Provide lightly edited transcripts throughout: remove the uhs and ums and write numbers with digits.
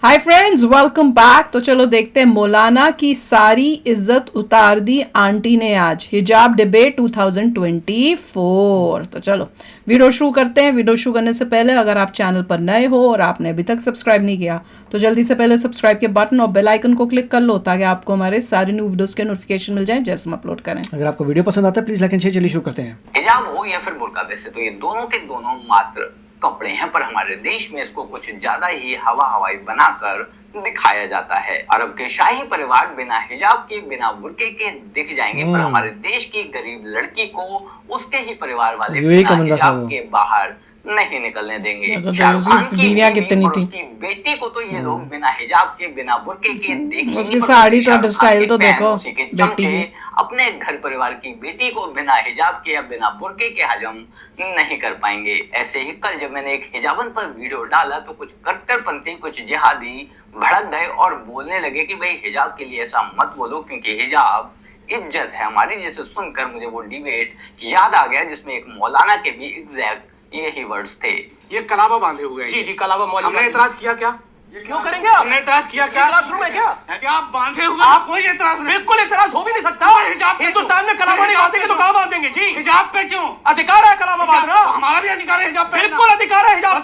Hi friends, welcome back. तो चलो देखते हैं मौलाना की सारी इज्जत उतार दी आंटी ने आज, हिजाब डिबेट 2024। तो चलो वीडियो शुरू करते हैं। वीडियो शुरू करने से पहले अगर आप चैनल पर नए हो और आपने अभी तक सब्सक्राइब नहीं किया तो जल्दी से पहले सब्सक्राइब के बटन और बेल आइकन को क्लिक कर लो ताकि आपको हमारे सारे न्यू वीडियोस के नोटिफिकेशन मिल जाएं जैसे हम अपलोड करें। अगर आपको वीडियो पसंद आता है प्लीज लाइक एंड शेयर। चलिए शुरू करते हैं। हिजाब हो या फिर बुर्का, वैसे तो ये दोनों के दोनों मात्र कपड़े हैं, पर हमारे देश में इसको कुछ ज्यादा ही हवाई बनाकर दिखाया जाता है। अरब के शाही परिवार बिना हिजाब के, बिना बुर्के के दिख जाएंगे, पर हमारे देश की गरीब लड़की को उसके ही परिवार वाले बिना हिजाब के बाहर नहीं निकलने देंगे। शाहरुख खान की कितनी थी, उसकी बेटी को तो ये लोग बिना हिजाब के, बिना बुर्के के देखेंगे, उसकी साड़ी तो स्टाइल तो देखो बेटी की। अपने घर परिवार की बेटी को बिना हिजाब के या बिना बुर्के के हजम नहीं कर पाएंगे। ऐसे ही कल जब मैंने एक हिजाबन पर वीडियो डाला तो कुछ कट्टरपंथी, कुछ जिहादी भड़क गए और बोलने लगे कि भाई हिजाब के लिए ऐसा मत बोलो क्योंकि हिजाब इज्जत है हमारी। जैसे सुनकर मुझे वो डिबेट याद आ गया जिसमें एक मौलाना के भी एग्जैक्ट यही वर्ड्स थे। ये कलावा बांधे हुए हैं। जी कलावा मौलाना। हमने एतराज किया क्या? क्यों करेंगे आप? हमने एतराज किया क्या? क्लासरूम है क्या? है क्या आप बांधे हुए? आप कोई एतराज नहीं। बिल्कुल एतराज हो भी नहीं सकता। हिजाब हिंदुस्तान में कलावा नहीं बांधेंगे तो कहाँ बांधेंगे? जी हिजाब पे क्यों? अधिकार है कलावा बांधना। हमारा भी अधिकार है हिजाब पे। बिल्कुल अधिकार है हिजाब,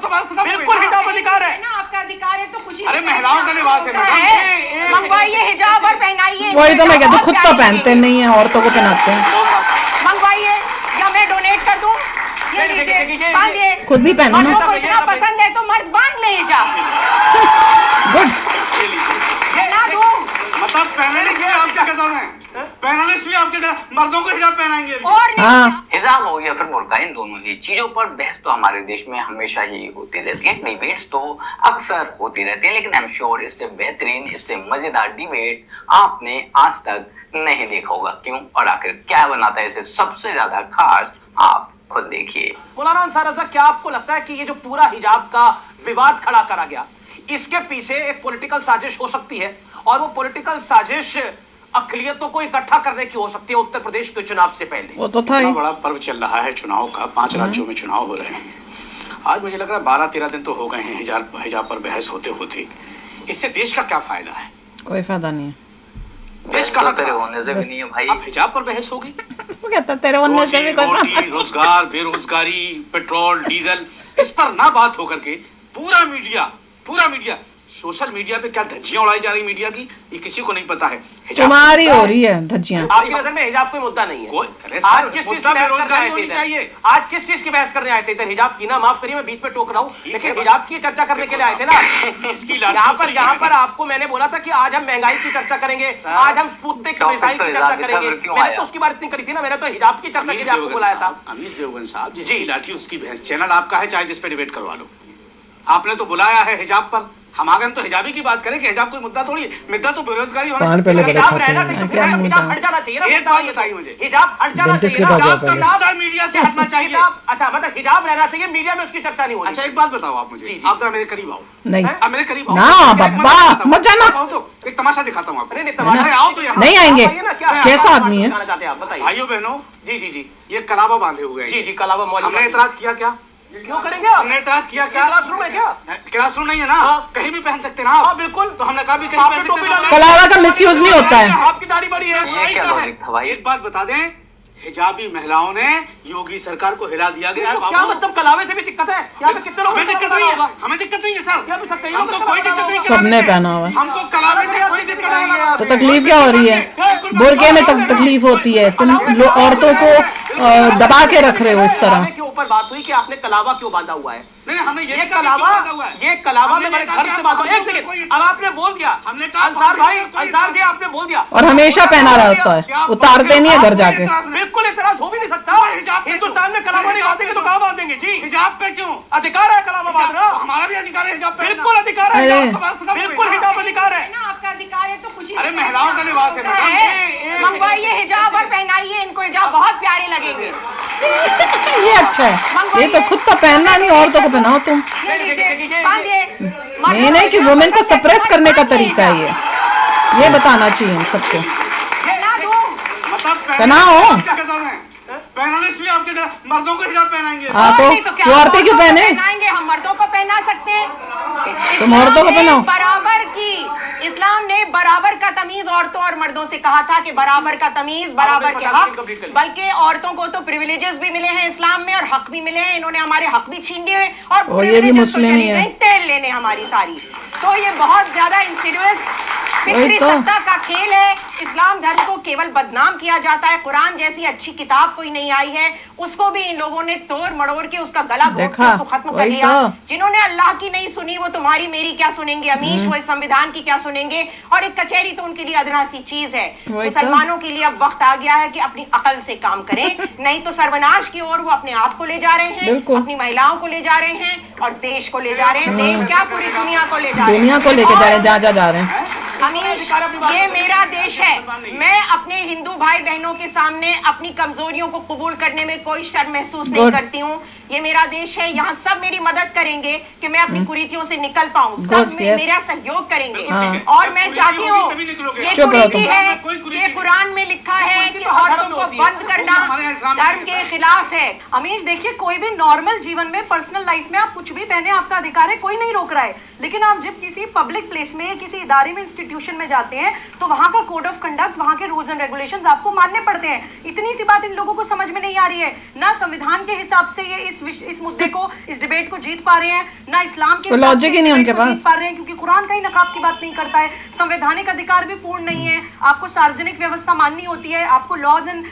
बिल्कुल हिजाब अधिकार है। आपका अधिकार है तो खुशी। अरे महिलाओं का लिबास है मैडम। मंगवाइए हिजाब और पहनाइए। वही तो मैं कहती हूँ, खुद तो पहनते नहीं है, औरतों को पहनाते हैं। मंगवाइए या मैं डोनेट कर दूं। ये लीजिए, बांधिए। खुद भी पहनो ना। मर्दों को इतना पसंद है तो मर्द बांध ले हिजाब। गुड। ये ना दूं। मतलब पहनने से आपके कसम है, पहनने से आपके मर्दों को हिजाब पहनाएंगे और नहीं। हाँ, हिजाब हो या फिर बुर्का, इन दोनों ही चीजों पर बहस तो हमारे देश में हमेशा ही होती रहती है। डिबेट्स तो अक्सर होती रहती है, लेकिन आई एम श्योर इससे बेहतरीन, इससे मजेदार डिबेट आपने आज तक नहीं देखा होगा। क्यों और आखिर क्या बनाता है इसे सबसे ज्यादा खास, आप खुद देखिए। मौलाना अंसार रज़ा, क्या आपको लगता है कि ये जो पूरा हिजाब का विवाद खड़ा करा गया, इसके पीछे एक पॉलिटिकल साजिश हो सकती है और वो पॉलिटिकल साजिश अक़लियतों को इकट्ठा करने की हो सकती है उत्तर प्रदेश के चुनाव से पहले? वो तो था ही। बड़ा पर्व चल रहा है चुनाव का, 5 राज्यों में चुनाव हो रहे हैं। आज मुझे लग रहा है 12-13 दिन तो हो गए हैं हिजाब पर बहस होते होते। इससे देश का क्या फायदा है? कोई फायदा नहीं है। देश का कहाँ तेरे होने से भी नहीं है भाई। अब हिजाब पर बहस होगी। वो कहता तेरे होने से भी कोई फायदा। रोजगार, बेरोजगारी, पेट्रोल, डीजल, इस पर ना बात होकर के पूरा मीडिया सोशल मीडिया पे क्या धज्जियां उड़ाई जा रही मीडिया की, ये किसी को नहीं पता है। तुम्हारी हो रही है धज्जियां। आपकी नजर में हिजाब कोई मुद्दा नहीं है? आज किस चीज की बेरोजगारी होनी चाहिए? आज किस चीज की बहस करने आए थे इधर? हिजाब की ना, माफ करिए मैं बीच में टोक रहा हूँ, लेकिन हिजाब की चर्चा करने के लिए आए थे ना। यहाँ पर आपको मैंने बोला था कि आज हम महंगाई की चर्चा करेंगे, आज हम स्पुतनिक मिसाइल की चर्चा करेंगे। मैंने तो उसकी बात इतनी करी थी ना, मैंने तो हिजाब की चर्चा के लिए आपको बुलाया था। अमीश देवगन साहब, जिसकी लाठी उसकी भैंस, चैनल आपका है, चाहे जिस पे डिबेट करवा लो। आपने तो बुलाया है हिजाब पर, हम आगे तो हिजाबी की बात करें कि हिजाब कोई मुद्दा थोड़ी है। मुद्दा तो बेरोजगारी होना। पहले बड़े खाते हैं। हिजाब हट जाना चाहिए ना। एक बात बताइए मुझे, हिजाब हट जाना चाहिए ना। हिजाब तो मीडिया से हटना चाहिए। अच्छा, मतलब हिजाब रहना चाहिए, मीडिया में उसकी चर्चा नहीं होनी। अच्छा एक बात बताओ आप मुझे, आप जरा मेरे करीब आओ। नहीं, आप मेरे करीब आओ ना बब्बा, मत जाना। तो एक तमाशा दिखाता हूँ आपको। नहीं, आओ तो यहाँ। नहीं आएंगे। कैसा आदमी है? बताइए भाइयों बहनों, जी ये कलावा बांधे हुए हैं। जी कलावा मौलाना। हमने एतराज किया क्या? क्यों करेंगे आप? हमने एतराज किया क्या? क्लासरूम है क्या? क्लासरूम नहीं है ना, कहीं भी पहन सकते ना आप। हाँ बिल्कुल, तो हमने कहा भी कहीं पहन सकते हैं। कलावा का मिसयूज नहीं होता है। आपकी दाढ़ी बड़ी है। ये क्या लॉजिक था भाई? एक बात बता दें, हिजाबी महिलाओं ने योगी सरकार को हिला दिया गया है। तो क्या मतलब कलावे से भी दिक्कत है? यहाँ पे कितने लोग? हमें दिक्कत नहीं है, हमें दिक्कत नहीं है सर, हमको कोई दिक्कत नहीं है। सबने पहना हुआ है। हमको कलावे से कोई दिक्कत नहीं है। तो तकलीफ क्या हो रही है? बुर्के में तकलीफ होती है, तुम औरतों को दबा के रख रहे हो इस तरह। के ऊपर बात हुई कि आपने कलावा क्यों बांधा हुआ है? नहीं, हमने ये कलावा में मैंने घर से बात हुई। एक सेकंड, अब आपने बोल दिया, हमने कहा अंसार भाई, अंसार जी आपने बोल दिया। और हमेशा पहना रहता है, उतारते नहीं है घर जाके। बिल्कुल एतराज हो भी नहीं सकता। हिंदुस्तान में कलावा नहीं बांधेंगे तो कहाँ बांधेंगे? जी हिजाब पे क्यों? अधिकार है कलावा बांधना। हमारा भी अधिकार है हिजाब पे। बिल्कुल अधिकार है, बिल्कुल हिजाब अधिकार है। आपका अधिकार है तो खुशी। अरे महिलाओं का लिबास है मैडम। मंगवाइए हिजाब और पहनाइए, इनको हिजाब बहुत प्यारे लगेंगे। ये अच्छा है, ये तो खुद तो पहनना नहीं, औरतों को पहनाओ तुम। ये लीजिए, बांधिए। नहीं कि वुमेन को सप्रेस करने का तरीका है ये बताना चाहिए हम सबको। ये ना दूं। मतलब पहनाओ। पहनाने से आपके पे मर्दों को हिजाब पहनाएंगे। हाँ तो वो औरतें क्यों पहने? पहनाएंगे, हम मर्दों को पहना सकते हैं। तुम औरतों को पहनाओ। बराबर की इस्लाम ने बराबर का तमीज औरतों और मर्दों से कहा था कि बराबर का तमीज, बराबर के हक, बल्कि औरतों को तो प्रिविलेजेस भी मिले हैं इस्लाम में और हक भी मिले हैं। इन्होंने हमारे हक भी छीन लिए और ये भी मुस्लिम ही है। तेल लेने हमारी सारी। तो ये बहुत ज्यादा इंसिडियस फिक्री सत्ता का खेल है। इस्लाम धर्म को केवल बदनाम किया जाता है। कुरान जैसी अच्छी किताब कोई नहीं आई है, उसको भी इन लोगों ने तोड़ मड़ोड़ के उसका गला घोट के उसको खत्म कर लिया। जिन्होंने अल्लाह की नहीं सुनी वो तुम्हारी मेरी क्या सुनेंगे अमीश, वो इस संविधान की क्या सुनेंगे। और एक कचहरी तो उनके लिए अदना सी चीज है। मुसलमानों के लिए अब वक्त आ गया है कि अपनी अकल से काम करें, नहीं तो सर्वनाश की ओर वो अपने आप को ले जा रहे हैं, अपनी महिलाओं को ले जा रहे हैं और देश को ले जा रहे हैं। देश क्या, पूरी दुनिया को ले जा रहे हैं, दुनिया को लेके जा रहे हैं, जहाँ जा रहे हैं। अमीश, ये मेरा देश है। मैं अपने हिंदू भाई बहनों के सामने अपनी कमजोरियों को कबूल करने में कोई शर्म महसूस नहीं करती हूँ। ये मेरा देश है, यहाँ सब मेरी मदद करेंगे कि मैं अपनी कुरीतियों से निकल पाऊँ। सब मेरा सहयोग करेंगे। और मैं चाहती हूँ, ये कुरीति है, ये कुरान में लिखा है कि औरतों को बंद करना धर्म के खिलाफ है। अमीश देखिए, कोई भी नॉर्मल जीवन में, पर्सनल लाइफ में आप कुछ भी पहने, आपका अधिकार है, कोई नहीं रोक रहा है। लेकिन आप जब किसी पब्लिक प्लेस में, किसी इदारे में, इंस्टीट्यूशन में जाते हैं तो वहां का कोड ऑफ कंडक्ट, वहां के रूल्स एंड रेगुलेशंस आपको मानने पड़ते हैं। इतनी सी बात इन लोगों को समझ में नहीं आ रही है। ना संविधान के हिसाब से ये इस मुद्दे को, इस डिबेट को जीत पा रहे हैं, ना इस्लाम के लॉजिक ही नहीं उनके पास जीत पा रहे हैं, क्योंकि कुरान का ही नकाब की बात नहीं करता है। संवैधानिक अधिकार भी पूर्ण नहीं है। आपको सार्वजनिक व्यवस्था माननी होती है, आपको लॉज एंड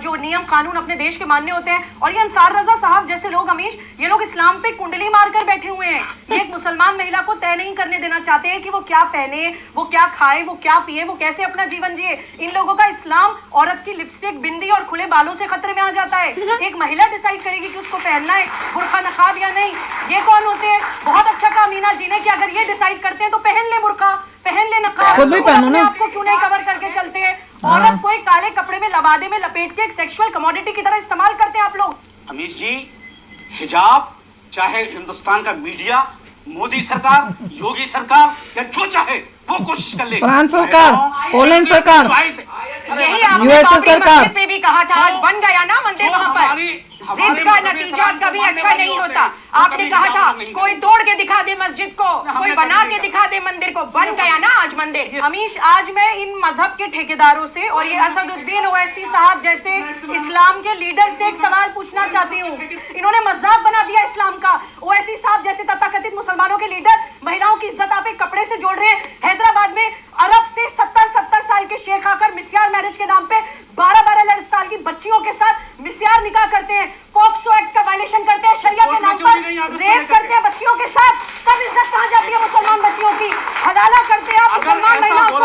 जो नियम कानून अपने देश के मानने होते हैं। और ये अंसार रजा साहब जैसे लोग, अमीश, ये लोग इस्लाम पे कुंडली मारकर बैठे हुए हैं। ये एक मुसलमान महिला को तय नहीं करने देना चाहते हैं कि वो क्या पहने, वो क्या खाए, वो क्या पिए, वो कैसे अपना जीवन जिए। इन लोगों का इस्लाम औरत की लिपस्टिक, बिंदी और खुले बालों से खतरे में आ जाता है। एक महिला डिसाइड करेगी कि उसको पहनना है बुर्का नकाब या नहीं। ये कौन होते हैं? बहुत अच्छा कहा मीना जी ने कि अगर ये डिसाइड करते हैं तो पहन ले बुर्का, पहन ले नकाब, खुद भी पहनो ना। आपको क्यों नहीं कवर करके चलते हैं? औरत को एक काले कपड़े में लबादे में लपेट के एक सेक्सुअल कमोडिटी की तरह इस्तेमाल करते हैं आप लोग। अमीश जी, हिजाब चाहे हिंदुस्तान का मीडिया, मोदी सरकार, योगी सरकार या जो चाहे वो कोशिश कर ले। फ्रांस सरकार, पोलैंड सरकार, यही आपने यूएसए सरकार पे भी कहा था, आज बन गया ना मंदिर वहाँ पर। जिद का नतीजा कभी अच्छा नहीं होता। आपने कहा था कोई तोड़ के दिखा दे मस्जिद को, कोई बना के दिखा दे मंदिर को, बन गया ना आज मंदिर। अमीश, आज मैं इन मजहब के ठेकेदारों से और ये असदुद्दीन ओवैसी साहब जैसे इस्लाम के लीडर से एक सवाल पूछना चाहती हूँ। इन्होंने मजाक बना दिया इस्लाम का। ओवैसी साहब जैसे तथाकथित मुसलमानों के लीडर महिलाओं की इज्जत आप एक कपड़े से जोड़ रहे हैं। हैदराबाद में अरब से 70 साल के शेख आकर मिस्यार मैरिज के नाम पे 12 साल की बच्चियों के साथ मिस्यार निकाह करते हैं, पॉक्सो एक्ट का वायलेशन करते हैं, शरिया के नाम पर रेप करते हैं बच्चियों के साथ। तब इज्जत कहाँ जाती है मुसलमान बच्चियों की? हलाला करते हैं आप मुसलमान महिलाओं को,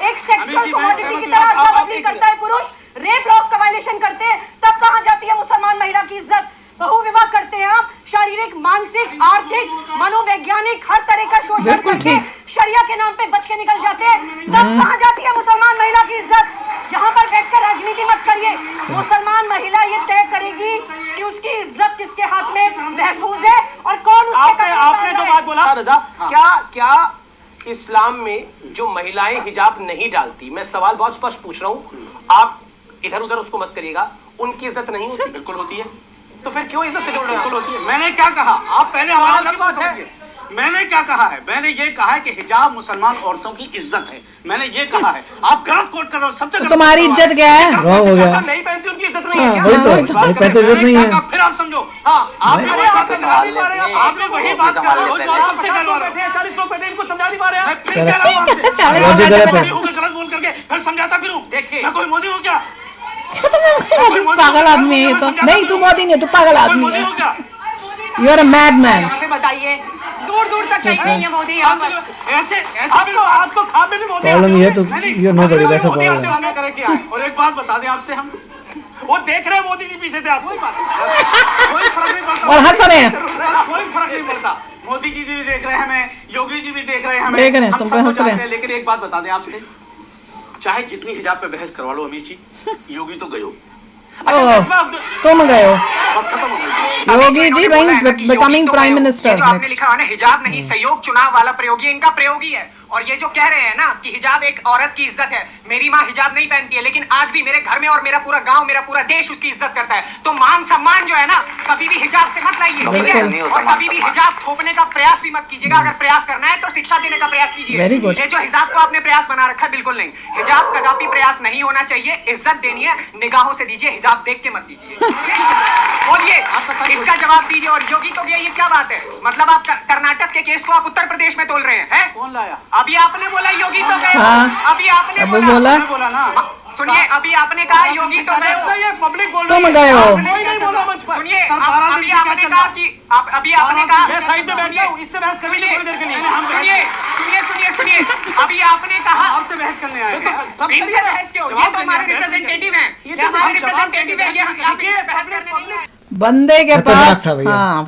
एक सेक्सुअल कमोडिटी की तरह अदला बदली करता है पुरुष, रेप लॉस का वायलेशन करते हैं, तब कहाँ जाती है मुसलमान महिला की इज्जत? बहुविवाह करते हैं आप, शारीरिक, मानसिक, आर्थिक, मनोवैज्ञानिक हर तरह का शोषण करके शरिया के नाम पे बच के निकल जाते हैं, तब कहाँ जाती है मुसलमान महिला की इज्जत? यहाँ पर बैठकर राजनीति मत करिए। मुसलमान महिला ये तय करेगी कि उसकी इज्जत किसके हाथ में महफूज है और कौन उसके आपने जो बात बोला रजा, क्या इस्लाम में जो महिलाएं हिजाब नहीं डालती, मैं सवाल बहुत स्पष्ट पूछ रहा हूँ, आप इधर उधर उसको मत करिएगा, उनकी इज्जत नहीं होती? बिल्कुल होती है। तो फिर क्यों इज्जत जोड़ रहे हैं? बिल्कुल होती है। मैंने क्या कहा, आप पहले हमारा लफ्ज़ समझिए। मैंने क्या कहा है? मैंने ये कहा है कि हिजाब मुसलमान औरतों की इज्जत है। मैंने ये कहा है, आप गलत कोट कर रहे हो। सबसे तो तुम्हारी इज्जत क्या है? रॉन्ग हो गया। नहीं पहनती उनकी इज्जत नहीं है क्या? वही तो नहीं पहनते इज्जत नहीं है। फिर आप समझो, आपने वही बात कर रहे हो जो आप सबसे गलत कर रहे हो। 40 लोग बैठे, इनको समझा नहीं पा रहे हैं। मैं फिर कह रहा हूं आपसे, गलत बोल करके फिर समझाता फिरूं। देखिए, मैं कोई मोदी हूं क्या? पागल आदमी है तो। नहीं, तू मोदी नहीं, तू पागल आदमी है। You are a mad man. बताइए, दूर दूर तक कहीं नहीं है मोदी यहाँ पर। ऐसे आपको खाने में मोदी प्रॉब्लम ये तो ये नो करेगा ऐसा प्रॉब्लम करे क्या है। और एक बात बता दें आपसे, हम वो देख रहे हैं मोदी जी पीछे से, आप कोई बात नहीं, कोई फर्क नहीं पड़ता। और हंस रहे हैं, कोई फर्क नहीं पड़ता। मोदी जी भी देख रहे हैं हमें, योगी जी भी देख रहे हैं हमें, देख रहे हैं, हम तुम सब हंस रहे हैं। लेकिन एक बात बता दें आपसे, चाहे जितनी हिजाब पे बहस करवा लो अमीश जी, योगी तो गयो। तुम गए हो। बस खत्म हो गई। Yogi ji becoming prime minister. आपने लिखा है ना, हिजाब नहीं सहयोग चुनाव वाला प्रयोगी, इनका प्रयोगी है। और ये जो कह रहे हैं ना कि हिजाब एक औरत की इज्जत है, मेरी माँ हिजाब नहीं पहनती है, लेकिन आज भी मेरे घर में और मेरा पूरा गांव, मेरा पूरा देश उसकी इज्जत करता है। तो मान सम्मान जो है ना, कभी भी हिजाब से मत लाइए, ठीक है? और कभी भी हिजाब थोपने का प्रयास भी मत कीजिएगा। अगर प्रयास करना है तो शिक्षा देने का प्रयास कीजिए। ये जो हिजाब को आपने प्रयास बना रखा है, बिल्कुल नहीं। हिजाब कदापि प्रयास नहीं होना चाहिए। इज्जत देनी है, निगाहों से दीजिए, हिजाब देख के मत दीजिए। बोलिए, इसका जवाब दीजिए। और योगी तो ये क्या बात है? मतलब आप कर्नाटक के केस को आप उत्तर प्रदेश में तोल रहे हैं? कौन लाया? अभी आपने बोला योगी तो गए, अभी आपने बोला ना। सुनिए, अभी आपने कहा योगी तो गए, पब्लिक बोल तुम गए हो। सुनिए, अभी आपने कहा कि अभी आपने कहा साइड में बैठ जाओ, इससे बहस कर लीजिए थोड़ी देर के लिए। सुनिए, अभी आपने कहा आपसे बहस करने आए हैं। इनसे बहस क्यों? ये तो हमारे रिप्रेजेंटेटिव हैं, ये हमारे रिप्रेजेंटेटिव हैं, ये आपसे बहस करने नहीं है। बंदे के पास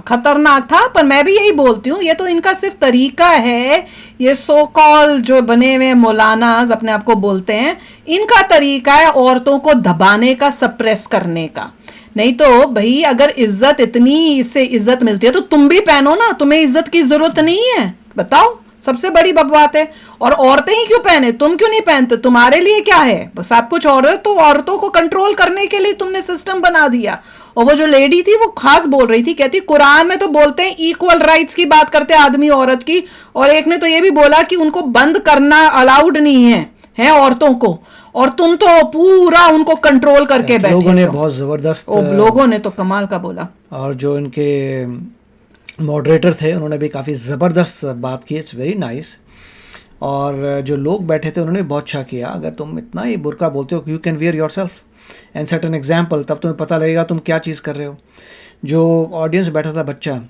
खतरनाक था। पर मैं भी यही बोलती हूँ, ये तो इनका सिर्फ तरीका है, ये सो कॉल जो बने हुए मौलानाज अपने आप को बोलते हैं, इनका तरीका है औरतों को दबाने का, सप्रेस करने का। नहीं तो भाई अगर इज्जत इतनी, इससे इज्जत मिलती है तो तुम भी पहनो ना, तुम्हें इज्जत की जरूरत नहीं है? बताओ, सबसे बड़ी बात है। और औरतें ही क्यों पहने, तुम क्यों नहीं पहनते? तुम्हारे लिए क्या है? बस आप कुछ औरतों को कंट्रोल करने के लिए तुमने सिस्टम बना दिया। और वो जो लेडी थी वो खास बोल रही थी, कहती कुरान में तो बोलते हैं इक्वल राइट्स की बात करते हैं आदमी औरत की, और एक ने तो ये भी बोला कि उनको बंद करना अलाउड नहीं है औरतों को, और तुम तो पूरा उनको कंट्रोल करके बैठे। लोगों ने बहुत जबरदस्त, लोगों ने तो कमाल का बोला। और जो इनके मॉडरेटर थे उन्होंने भी काफ़ी ज़बरदस्त बात की, इट्स वेरी नाइस। और जो लोग बैठे थे उन्होंने बहुत अच्छा किया। अगर तुम इतना ही बुर्का बोलते हो, you can wear your self and set an example, तब तुम्हें पता लगेगा तुम क्या चीज़ कर रहे हो। जो ऑडियंस बैठा था बच्चा,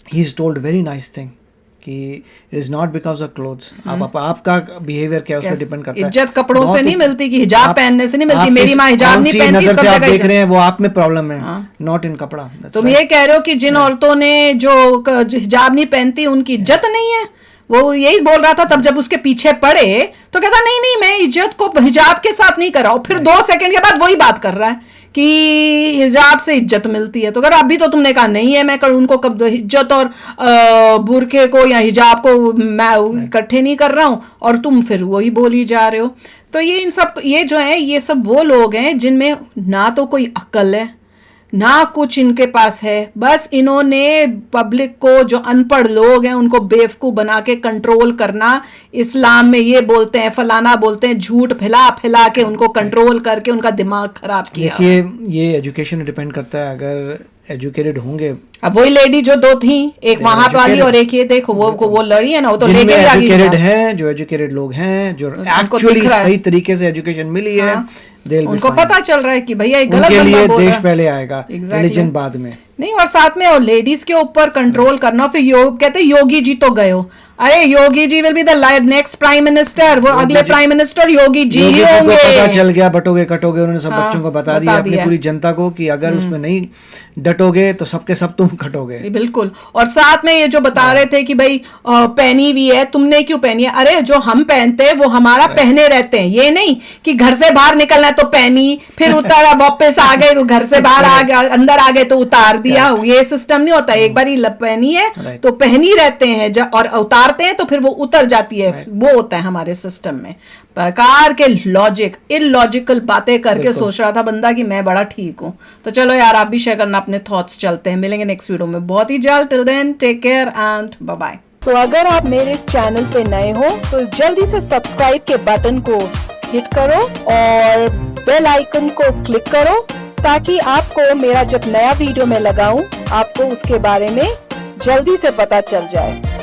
he is told very nice thing कि it is not because of clothes. आपका बिहेवियर क्या है उस पर डिपेंड करता है। इज्जत कपड़ों से नहीं मिलती, कि हिजाब पहनने से नहीं मिलती। मेरी माँ हिजाब नहीं पहनती, नजर से आप देख रहे हैं वो आप में प्रॉब्लम है, नॉट इन कपड़ा। तुम ये कह रहे हो कि जिन औरतों ने जो हिजाब नहीं पहनती उनकी इज्जत नहीं है? वो यही बोल रहा था तब जब उसके पीछे पड़े तो कहता नहीं मैं इज्जत को हिजाब के साथ नहीं कर रहा हूं। फिर 2 सेकंड के बाद वही बात कर रहा है कि हिजाब से इज्जत मिलती है। तो अगर अभी तो तुमने कहा नहीं है, मैं उनको कब इज्जत और बुरके को या हिजाब को मैं इकट्ठे नहीं कर रहा हूं, और तुम फिर वही बोली जा रहे हो। तो ये जो है, ये सब वो लोग हैं जिनमें ना तो कोई अक्ल है ना कुछ इनके पास है। बस इन्होंने पब्लिक को, जो अनपढ़ लोग हैं उनको बेवकूफ़ बना के कंट्रोल करना। इस्लाम में ये बोलते हैं, फलाना बोलते हैं, झूठ फैला के उनको कंट्रोल करके उनका दिमाग खराब किया। देखिए, ये एजुकेशन डिपेंड करता है। अगर एजुकेटेड होंगे, अब वही लेडी जो 2 थी, एक वहां वाली और एक ये देखो वो लड़ी है ना, वो तो लेके भी एजुकेटेड हैं, जो एजुकेटेड लोग हैं, जो एक्चुअली सही तरीके से एजुकेशन मिली है, उनको पता चल रहा है कि भैया गलत उनके लिए देश पहले आएगा, रिलीजन बाद में नहीं। और साथ में और लेडीज के ऊपर कंट्रोल करना। फिर कहते योगी जी तो गए हो, अरे Yogi ji will be the next prime minister, वो अगले प्राइम मिनिस्टर योगी जी ही होंगे। पता चल गया, बटोगे कटोगे, उन्होंने सब बच्चों को बता दिया, अपनी पूरी जनता को, कि अगर उसमें नहीं डटोगे तो सबके सब तुम खटोगे। बिल्कुल। और साथ में ये जो बता रहे थे कि भाई पहनी हुई है, तुमने क्यों पहनी है? अरे जो हम पहनते हैं वो हमारा पहने रहते हैं, ये नहीं कि घर से बाहर निकलना है तो पहनी, फिर उतारा, वापस आ गए तो घर से बाहर आ गए, अंदर आ गए तो उतार दिया। ये सिस्टम नहीं होता। एक बार ही पहनी है तो पहनी रहते हैं, और उतारते हैं तो फिर वो उतर जाती है। वो होता है हमारे सिस्टम में। प्रकार के लॉजिक, इलॉजिकल बातें करके सोच रहा था बंदा कि मैं बड़ा ठीक हूं। तो चलो यार, आप भी शेयर करना अपने थॉट्स। चलते हैं, मिलेंगे नेक्स्ट वीडियो में बहुत ही जल्द। Till then take care and bye bye. तो अगर आप मेरे इस चैनल पे नए हो तो जल्दी से सब्सक्राइब के बटन को हिट करो और बेल आइकन को क्लिक करो, ताकि आपको मेरा जब नया वीडियो मैं लगाऊं आपको उसके बारे में जल्दी से पता चल जाए।